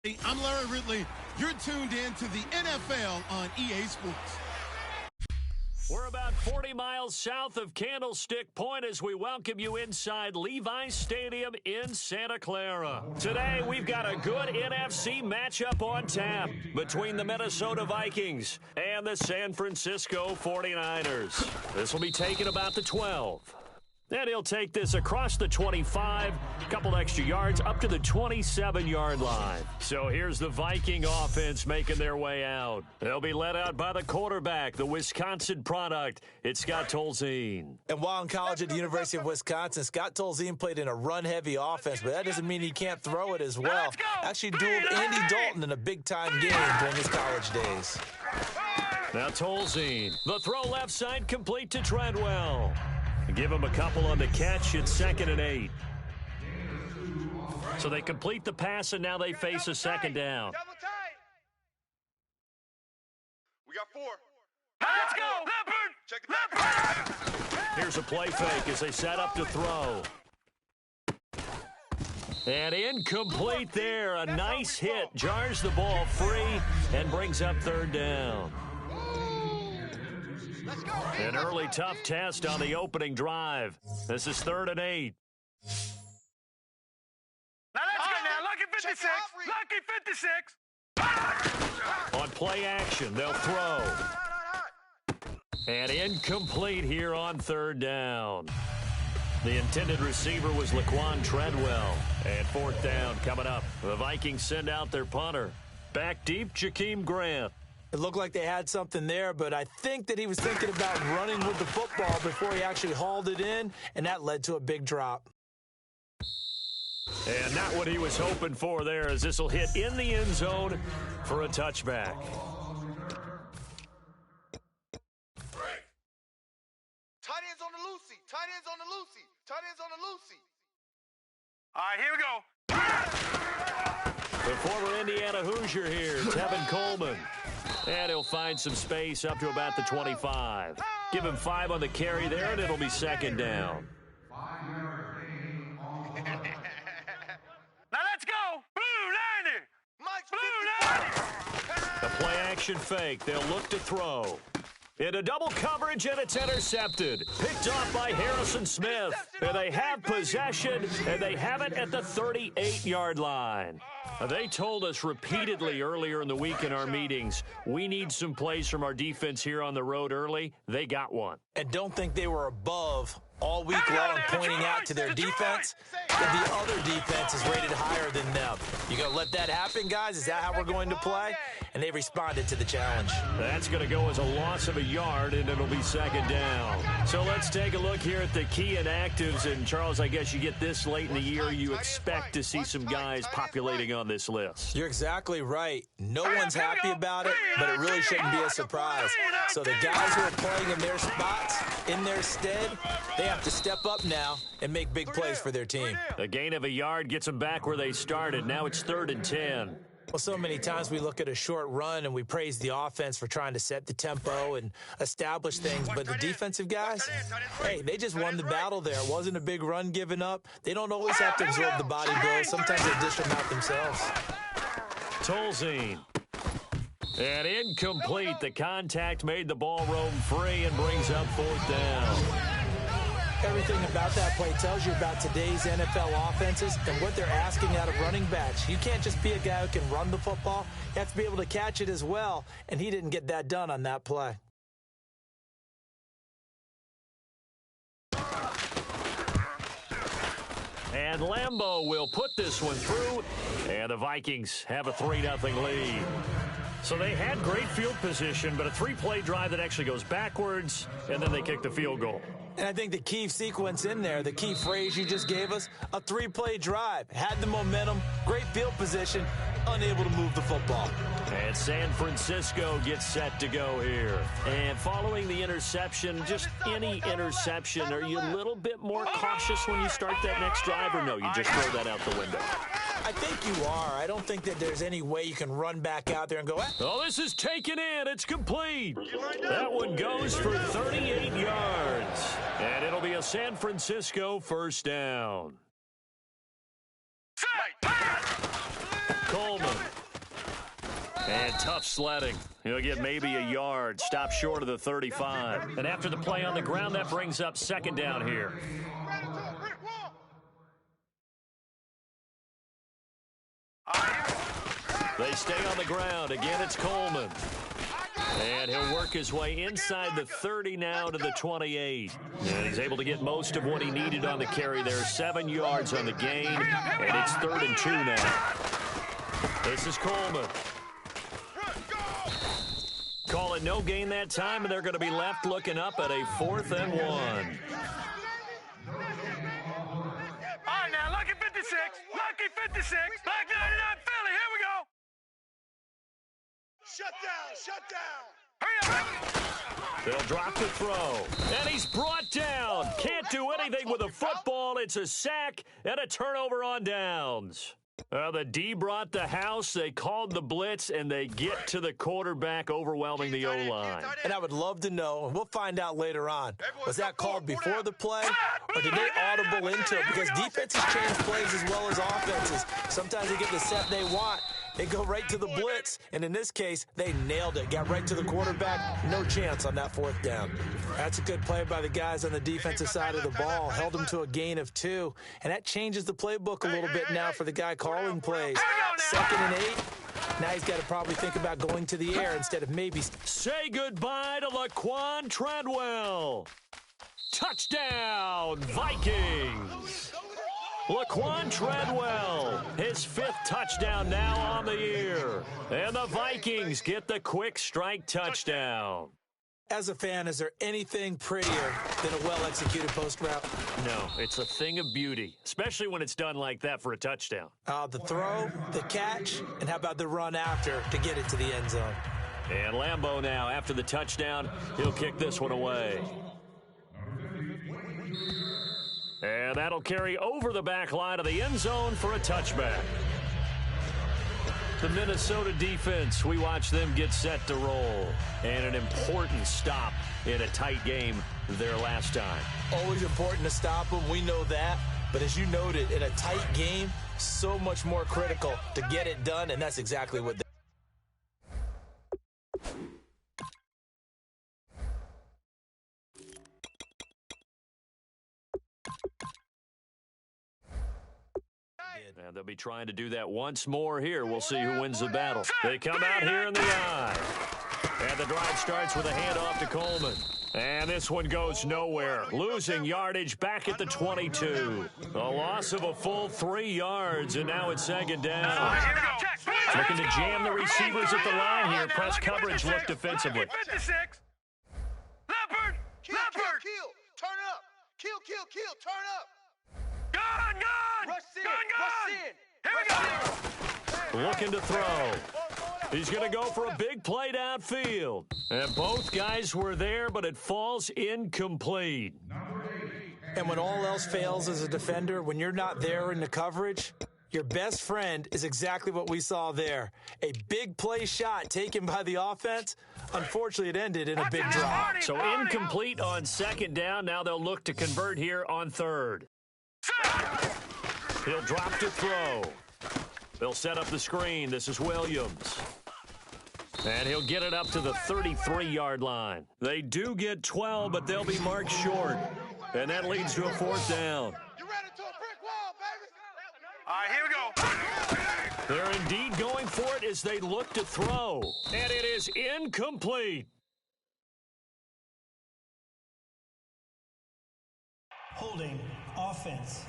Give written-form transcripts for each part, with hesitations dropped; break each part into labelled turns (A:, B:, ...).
A: Hey, I'm Larry Ridley. You're tuned in to the NFL on EA Sports.
B: We're about 40 miles south of Candlestick Point as we welcome you inside Levi's Stadium in Santa Clara. Today, we've got a good NFC matchup on tap between the Minnesota Vikings and the San Francisco 49ers. This will be taken about the 12. And he'll take this across the 25, a couple extra yards, up to the 27-yard line. So here's the Viking offense making their way out. They'll be led out by the quarterback, the Wisconsin product. It's Scott Tolzien.
C: And while in college at the University of Wisconsin, Scott Tolzien played in a run-heavy offense, but that doesn't mean he can't throw it as well. Actually dueled Andy Dalton in a big-time game during his college days.
B: Now Tolzien, the throw left side complete to Treadwell. Give him a couple on the catch. It's 2nd and 8. So they complete the pass, and now they face a second down.
D: We got 4.
E: Let's go, Leopard!
D: Check the back.
B: Here's a play fake as they set up to throw. And incomplete there. A nice hit. Jars the ball free and brings up 3rd down. An early tough test on the opening drive. This is 3rd and 8.
E: Now let's go now. Lucky 56. Lucky 56.
B: On play action, they'll throw. And incomplete here on 3rd down. The intended receiver was Laquan Treadwell. And 4th down coming up. The Vikings send out their punter. Back deep, Jakeem Grant.
C: It looked like they had something there, but I think that he was thinking about running with the football before he actually hauled it in, and that led to a big drop.
B: And not what he was hoping for there, as this will hit in the end zone for a touchback.
D: Tight ends on the Lucy. Tight ends on the Lucy. Tight ends on the Lucy.
E: All right, here we go.
B: The former Indiana Hoosier here, Tevin Coleman. And he'll find some space up to about the 25. Give him 5 on the carry there, and it'll be 2nd down.
E: Now let's go. Blue 90. Blue 90.
B: A play action fake. They'll look to throw. Into double coverage, and it's intercepted. Picked off by Harrison Smith. And they have possession, and they have it at the 38-yard line. They told us repeatedly earlier in the week in our meetings, we need some plays from our defense here on the road early. They got one.
C: And don't think they were above all week long pointing out to their defense that the other defense is rated higher than them. You going to let that happen, guys? Is that how we're going to play? And they responded to the challenge.
B: That's going to go as a loss of a yard, and it'll be 2nd down. So let's take a look here at the key inactives. And, Charles, I guess you get this late in the year, you expect to see some guys populating on this list.
C: You're exactly right. No one's happy about it, but it really shouldn't be a surprise. So the guys who are playing in their spots, in their stead, they have to step up now and make big plays for their team.
B: A gain of a yard gets them back where they started. Now it's 3rd and 10.
C: Well, so many times we look at a short run and we praise the offense for trying to set the tempo and establish things, but the defensive guys, hey, they just won the battle there. It wasn't a big run given up. They don't always have to absorb the body blows. Sometimes they dish them out themselves.
B: Tolzien. And incomplete. The contact made the ball roam free and brings up 4th down.
C: Everything about that play tells you about today's NFL offenses and what they're asking out of running backs. You can't just be a guy who can run the football. You have to be able to catch it as well, and he didn't get that done on that play.
B: And Lambeau will put this one through, and the Vikings have a 3-0 lead. So they had great field position, but a 3-play drive that actually goes backwards, and then they kick the field goal.
C: And I think the key sequence in there, the key phrase you just gave us, a 3-play drive. Had the momentum, great field position, unable to move the football.
B: And San Francisco gets set to go here. And following the interception, just any interception, are you a little bit more cautious when you start that next drive, or no, you just throw that out the window?
C: I think you are. I don't think that there's any way you can run back out there and go,
B: oh, this is taken in. It's complete. That one goes for 38 yards. And it'll be a San Francisco 1st down. Coleman And tough sledding. He'll get maybe a yard, stop short of the 35. And after the play on the ground, that brings up second down here. They stay on the ground. Again, it's Coleman. And he'll work his way inside the 30 now to the 28. And he's able to get most of what he needed on the carry there. 7 yards on the gain, and it's 3rd and 2 now. This is Coleman. Call it no gain that time, and they're going to be left looking up at a 4th and 1.
E: All right, now, lucky 56. Lucky 56. Black 99 Philly. Here we go.
D: Shut down, shut down.
E: Hurry up.
B: They'll drop the throw. And he's brought down. Can't do anything with a football. It's a sack and a turnover on downs. The D brought the house. They called the blitz, and they get to the quarterback, overwhelming the O-line.
C: And I would love to know, and we'll find out later on, was that called before the play, or did they audible into it? Because defenses change plays as well as offenses. Sometimes they get the set they want. They go right to the blitz, and in this case, they nailed it. Got right to the quarterback. No chance on that 4th down. That's a good play by the guys on the defensive side of the ball. Held them to a gain of 2, and that changes the playbook a little bit now for the guy calling plays. 2nd and 8. Now he's got to probably think about going to the air instead of maybe.
B: Say goodbye to Laquan Treadwell. Touchdown, Vikings. Laquan Treadwell, his 5th touchdown now on the year. And the Vikings get the quick strike touchdown.
C: As a fan, is there anything prettier than a well-executed post route?
B: No, it's a thing of beauty, especially when it's done like that for a touchdown.
C: The throw, the catch, and how about the run after to get it to the end zone?
B: And Lambeau now, after the touchdown, he'll kick this one away. And that'll carry over the back line of the end zone for a touchback. The Minnesota defense, we watch them get set to roll. And an important stop in a tight game their last time.
C: Always important to stop them, we know that. But as you noted, in a tight game, so much more critical to get it done, and that's exactly what they
B: And they'll be trying to do that once more here. We'll see who wins the battle. They come out here in the eye. And the drive starts with a handoff to Coleman. And this one goes nowhere. Losing yardage back at the 22. A loss of a full 3 yards, and now it's 2nd down. Looking to jam the receivers at the line here. Press coverage look defensively.
E: 56. Leopard.
D: Kill, turn up. Kill, turn up.
E: Gone.
D: Rush in,
E: Here we go.
B: Looking to throw. He's going to go for a big play downfield. And both guys were there, but it falls incomplete.
C: And when all else fails as a defender, when you're not there in the coverage, your best friend is exactly what we saw there. A big play shot taken by the offense. Unfortunately, it ended in a big drop.
B: So incomplete on 2nd down. Now they'll look to convert here on 3rd. He'll drop to throw. They'll set up the screen. This is Williams. And he'll get it up to the 33-yard line. They do get 12, but they'll be marked short. And that leads to a 4th down.
D: You ran into a brick wall, baby.
E: All right, here we go.
B: They're indeed going for it as they look to throw. And it is incomplete.
F: Holding offense.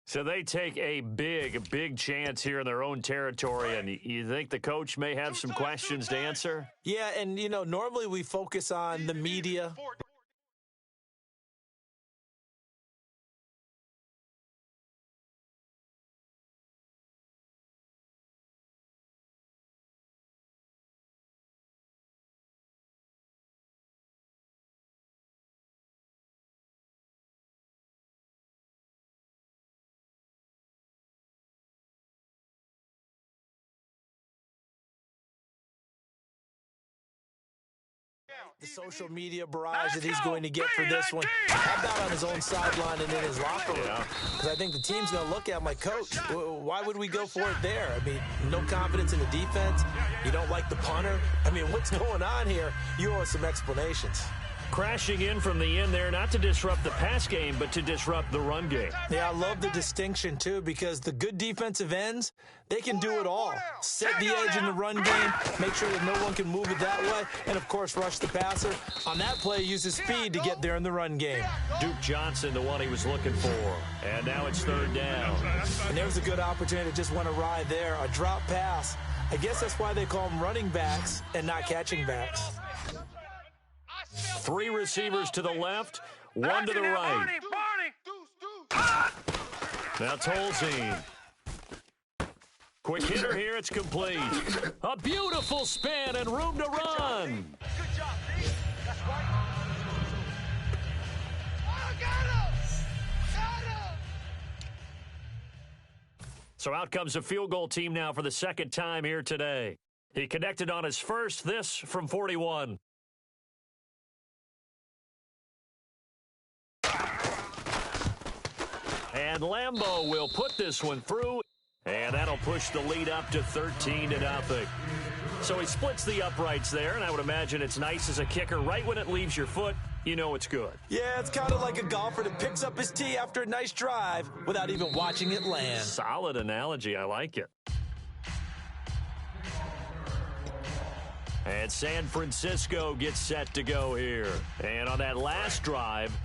B: So they take a big chance here in their own territory, and you think the coach may have some questions to answer?
C: Yeah, and, normally we focus on the media. The social media barrage that he's going to get for this one. How about on his own sideline and in his locker room? Because I think the team's going to look at him like, Coach, why would we go for it there? I mean, no confidence in the defense. You don't like the punter. I mean, what's going on here? You owe us some explanations.
B: Crashing in from the end there, not to disrupt the pass game, but to disrupt the run game.
C: Yeah, I love the distinction, too, because the good defensive ends, they can do it all. Set the edge in the run game, make sure that no one can move it that way, and, of course, rush the passer. On that play, use his speed to get there in the run game.
B: Duke Johnson, the one he was looking for. And now it's third down.
C: And there's a good opportunity to just want to ride there. A drop pass. I guess that's why they call them running backs and not catching backs.
B: 3 receivers to the left, 1 to the right. Now Tolzien. Quick hitter here, it's complete. A beautiful spin and room to run.
D: Good job, see? That's right. Oh, got him!
B: So out comes a field goal team now for the second time here today. He connected on his first, this from 41. And Lambeau will put this one through, and that'll push the lead up to 13-0. So he splits the uprights there, and I would imagine it's nice as a kicker. Right when it leaves your foot, you know it's good.
C: Yeah, it's kind of like a golfer that picks up his tee after a nice drive without even watching it land.
B: Solid analogy. I like it. And San Francisco gets set to go here. And on that last drive,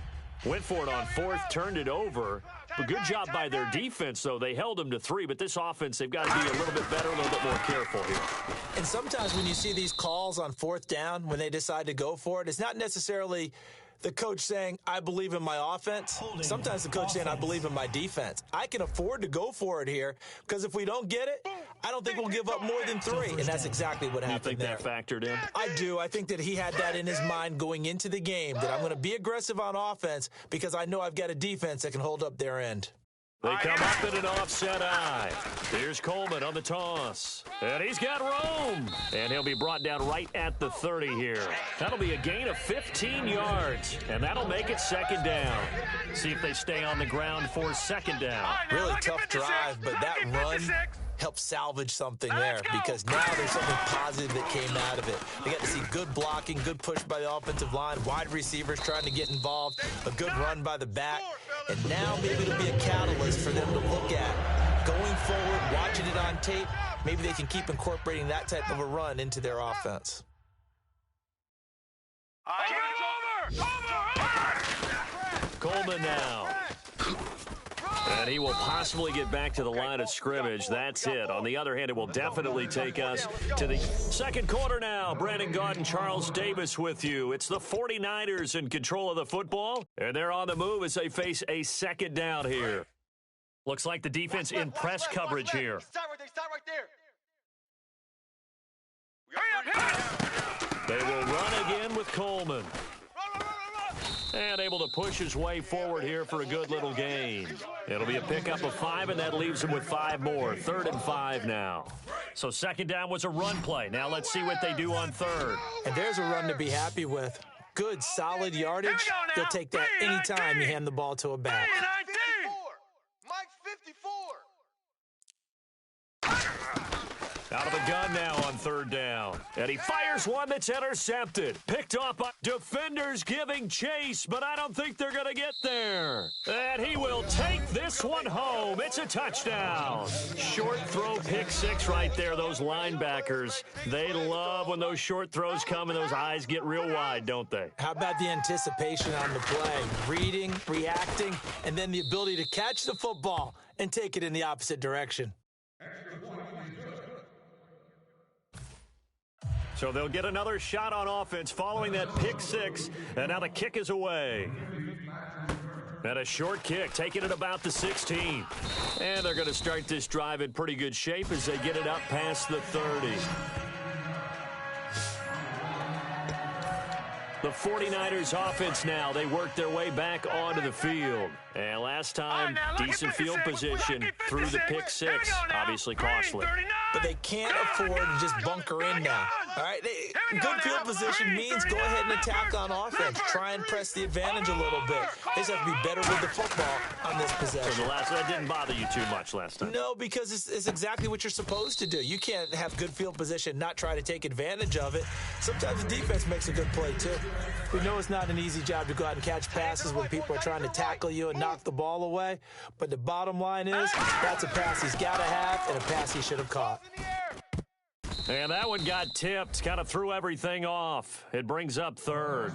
B: went for it on fourth, turned it over. But good job by their defense, though. They held them to 3, but this offense, they've got to be a little bit better, a little bit more careful here.
C: And sometimes when you see these calls on fourth down, when they decide to go for it, it's not necessarily the coach saying, I believe in my offense. Sometimes the coach saying, I believe in my defense. I can afford to go for it here because if we don't get it, I don't think we'll give up more than 3. And that's exactly what happened there.
B: You think that factored in?
C: I do. I think that he had that in his mind going into the game, that I'm going to be aggressive on offense because I know I've got a defense that can hold up their end.
B: They come up in an offset eye. Here's Coleman on the toss. And he's got room. And he'll be brought down right at the 30 here. That'll be a gain of 15 yards. And that'll make it second down. See if they stay on the ground for second down.
C: Really tough drive, but that run helped salvage something there because now there's something positive that came out of it. They got to see good blocking, good push by the offensive line, wide receivers trying to get involved, a good run by the back. And now maybe it'll be a catalyst for them to look at going forward, watching it on tape. Maybe they can keep incorporating that type of a run into their offense.
B: Coleman now. And he will possibly get back to the line of scrimmage. That's it. On the other hand, it will definitely take us to the second quarter now. Brandon Gaudin, Charles Davis with you. It's the 49ers in control of the football, and they're on the move as they face a second down here. Looks like the defense in press coverage here.
D: Stop right there.
B: They will run again with Coleman. And able to push his way forward here for a good little gain. It'll be a pickup of 5, and that leaves him with 5 more. 3rd and 5 now. So second down was a run play. Now let's see what they do on third.
C: And there's a run to be happy with. Good, solid yardage. They'll take that anytime you hand the ball to a back.
D: Mike 54.
B: Out of the gun now on third down. And he fires one that's intercepted. Picked off by defenders giving chase, but I don't think they're going to get there. And he will take this one home. It's a touchdown. Short throw, pick 6 right there. Those linebackers, they love when those short throws come and those eyes get real wide, don't they?
C: How about the anticipation on the play? Reading, reacting, and then the ability to catch the football and take it in the opposite direction.
B: So they'll get another shot on offense following that pick 6, and now the kick is away. And a short kick, taking it about the 16. And they're going to start this drive in pretty good shape as they get it up past the 30. The 49ers offense now. They work their way back onto the field. And last time, decent field position through the pick six. Obviously costly.
C: But they can't afford to just bunker in now. All right? Good field position means go ahead and attack on offense. Try and press the advantage a little bit. They just have to be better with the football on this possession.
B: So that didn't bother you too much last time?
C: No, because it's exactly what you're supposed to do. You can't have good field position, not try to take advantage of it. Sometimes the defense makes a good play, too. We know it's not an easy job to go out and catch passes when people are trying to tackle you and knock the ball away. But the bottom line is, that's a pass he's got to have and a pass he should have caught.
B: And that one got tipped, kind of threw everything off. It brings up third.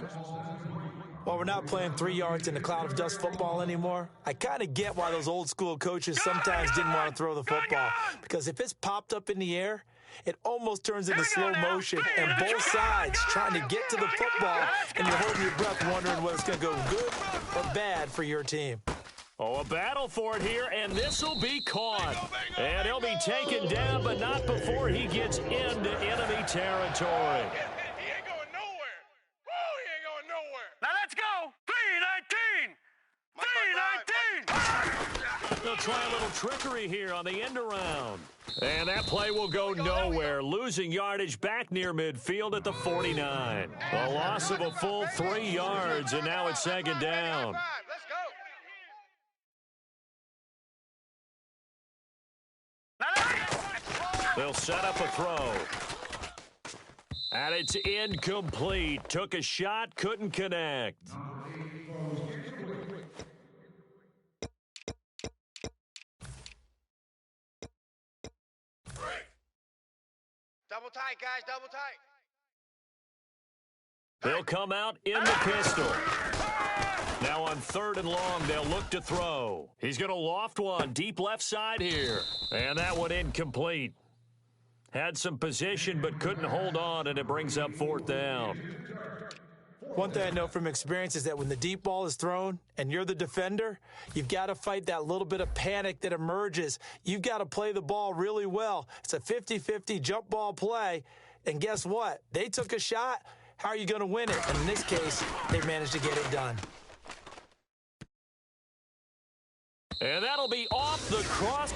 C: Well, we're not playing 3 yards in a cloud of dust football anymore. I kind of get why those old school coaches sometimes didn't want to throw the football. Because if it's popped up in the air, it almost turns into slow motion. And both sides trying to get to the football, and you're holding your breath wondering whether it's going to go good or bad for your team.
B: Oh, a battle for it here, and this will be caught. And he'll be taken down, but not before he gets into enemy territory.
E: He ain't going nowhere. Woo, he ain't going nowhere. Now let's go. 3-19. 3-19.
B: They'll try a little trickery here on the end around. And that play will go nowhere, losing yardage back near midfield at the 49. A loss of a full 3 yards, and now it's second down.
D: Let's go.
B: They'll set up a throw. And it's incomplete. Took a shot, couldn't connect.
D: Double tight, guys. Double tight.
B: They'll come out in the pistol. Now on 3rd and long, they'll look to throw. He's going to loft one deep left side here. And that one incomplete. Had some position but couldn't hold on, and it brings up 4th down.
C: One thing I know from experience is that when the deep ball is thrown and you're the defender, you've got to fight that little bit of panic that emerges. You've got to play the ball really well. It's a 50-50 jump ball play, and guess what? They took a shot. How are you going to win it? And in this case, they managed to get it done.
B: And that'll be off the cross.